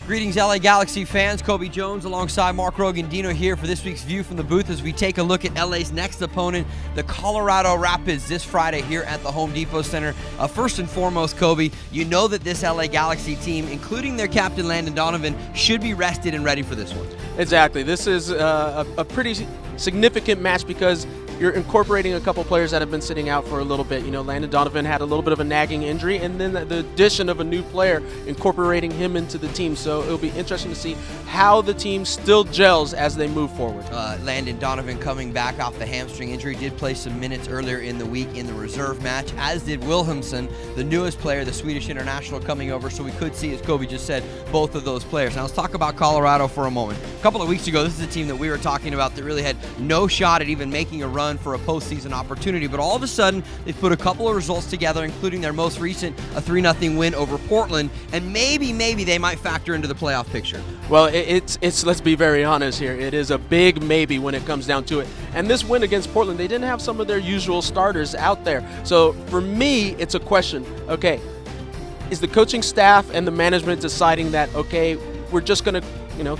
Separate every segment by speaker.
Speaker 1: Greetings, LA Galaxy fans. Cobi Jones alongside Mark Rogondino here for this week's View from the Booth as we take a look at LA's next opponent, the Colorado Rapids, this Friday here at the Home Depot Center. First and foremost, Cobi, you know that this LA Galaxy team, including their captain Landon Donovan, should be rested and ready for this one.
Speaker 2: Exactly. This is a pretty significant match because you're incorporating a couple players that have been sitting out for a little bit. You know, Landon Donovan had a little bit of a nagging injury, and then the addition of a new player, incorporating him into the team. So it'll be interesting to see how the team still gels as they move forward.
Speaker 1: Landon Donovan coming back off the hamstring injury, did play some minutes earlier in the week in the reserve match, as did Wilhelmsson, the newest player, the Swedish international, coming over. So we could see, as Cobi just said, both of those players. Now let's talk about Colorado for a moment. A couple of weeks ago, this is a team that we were talking about that really had no shot at even making a run for a postseason opportunity, but all of a sudden they've put a couple of results together, including their most recent, a 3-0 win over Portland, and maybe they might factor into the playoff picture.
Speaker 2: Well, it's let's be very honest here. It is a big maybe when it comes down to it. And this win against Portland, they didn't have some of their usual starters out there. So for me, it's a question. Okay, is the coaching staff and the management deciding that, okay, we're just going to,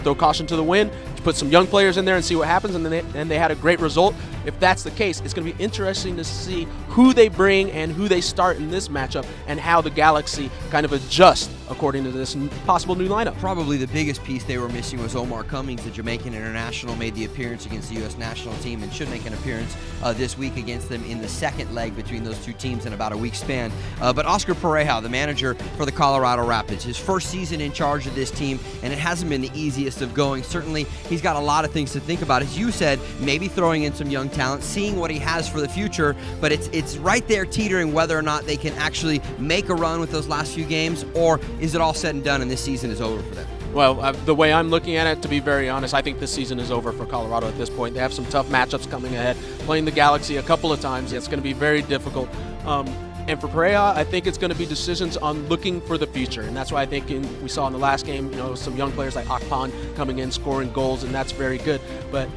Speaker 2: throw caution to the wind, put some young players in there and see what happens, and then they had a great result? If that's the case, it's going to be interesting to see who they bring and who they start in this matchup and how the Galaxy kind of adjust according to this possible new lineup.
Speaker 1: Probably the biggest piece they were missing was Omar Cummings, the Jamaican international, made the appearance against the U.S. national team and should make an appearance this week against them in the second leg between those two teams in about a week's span. But Oscar Pareja, the manager for the Colorado Rapids, his first season in charge of this team, and it hasn't been the easiest of going. Certainly, he's got a lot of things to think about. As you said, maybe throwing in some young talent, seeing what he has for the future, but it's right there teetering whether or not they can actually make a run with those last few games, or is it all said and done and this season is over for them?
Speaker 2: Well, the way I'm looking at it, to be very honest, I think this season is over for Colorado at this point. They have some tough matchups coming ahead. Playing the Galaxy a couple of times, it's going to be very difficult. And for Pareja, I think it's going to be decisions on looking for the future. And that's why I think we saw in the last game, some young players like Akpan coming in, scoring goals, and that's very good. But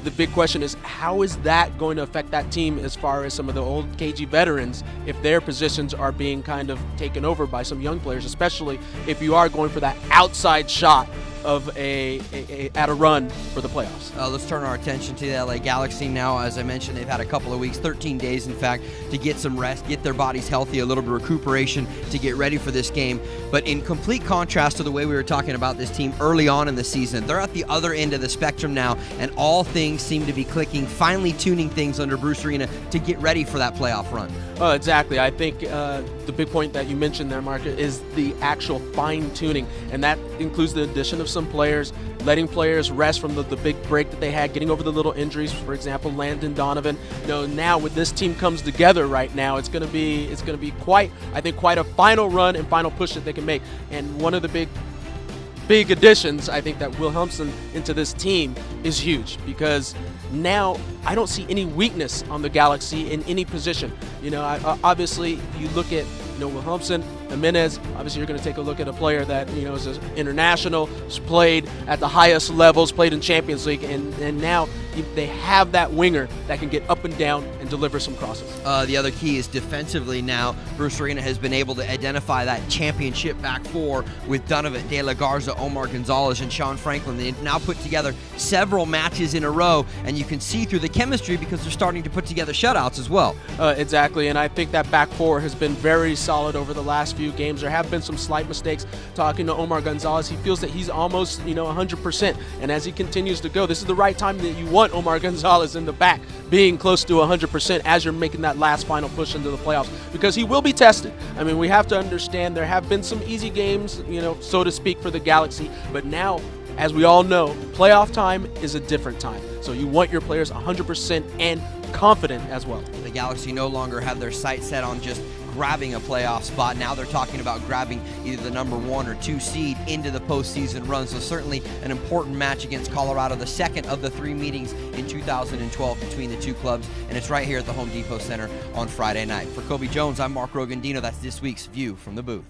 Speaker 2: the big question is, how is that going to affect that team as far as some of the old KG veterans, if their positions are being kind of taken over by some young players, especially if you are going for that outside shot of at a run for the playoffs.
Speaker 1: Let's turn our attention to the LA Galaxy now. As I mentioned, they've had a couple of weeks, 13 days in fact, to get some rest, get their bodies healthy, a little bit of recuperation to get ready for this game. But in complete contrast to the way we were talking about this team early on in the season, they're at the other end of the spectrum now, and all things seem to be clicking, finally tuning things under Bruce Arena to get ready for that playoff run.
Speaker 2: Oh, exactly. I think the big point that you mentioned there, Mark, is the actual fine-tuning, and that includes the addition of some players, letting players rest from the big break that they had, getting over the little injuries. For example, Landon Donovan. Now with this team comes together right now, it's going to be quite a final run and final push that they can make. And one of the big additions, I think, that Wilhelmsson into this team is huge, because now I don't see any weakness on the Galaxy in any position. Obviously you look at Wilhelmsson, Jimenez. Obviously you're going to take a look at a player that is an international, has played at the highest levels, played in Champions League, and now they have that winger that can get up and down and deliver some crosses.
Speaker 1: The other key is defensively now. Bruce Arena has been able to identify that championship back four with Donovan, De La Garza, Omar Gonzalez, and Sean Franklin. They've now put together several matches in a row, and you can see through the chemistry because they're starting to put together shutouts as well.
Speaker 2: Exactly, and I think that back four has been very solid over the last few games. There have been some slight mistakes. Talking to Omar Gonzalez, he feels that he's almost 100%, and as he continues to go, this is the right time that you want Omar Gonzalez in the back being close to 100% as you're making that last final push into the playoffs, because he will be tested. I mean, we have to understand there have been some easy games, so to speak, for the Galaxy, but now, as we all know, playoff time is a different time. So you want your players 100% and confident as well.
Speaker 1: The Galaxy no longer have their sights set on just grabbing a playoff spot. Now they're talking about grabbing either the number 1 or 2 seed into the postseason run. So certainly an important match against Colorado, the second of the 3 meetings in 2012 between the two clubs, and it's right here at the Home Depot Center on Friday night. For Cobi Jones, I'm Mark Rogondino. That's this week's View from the Booth.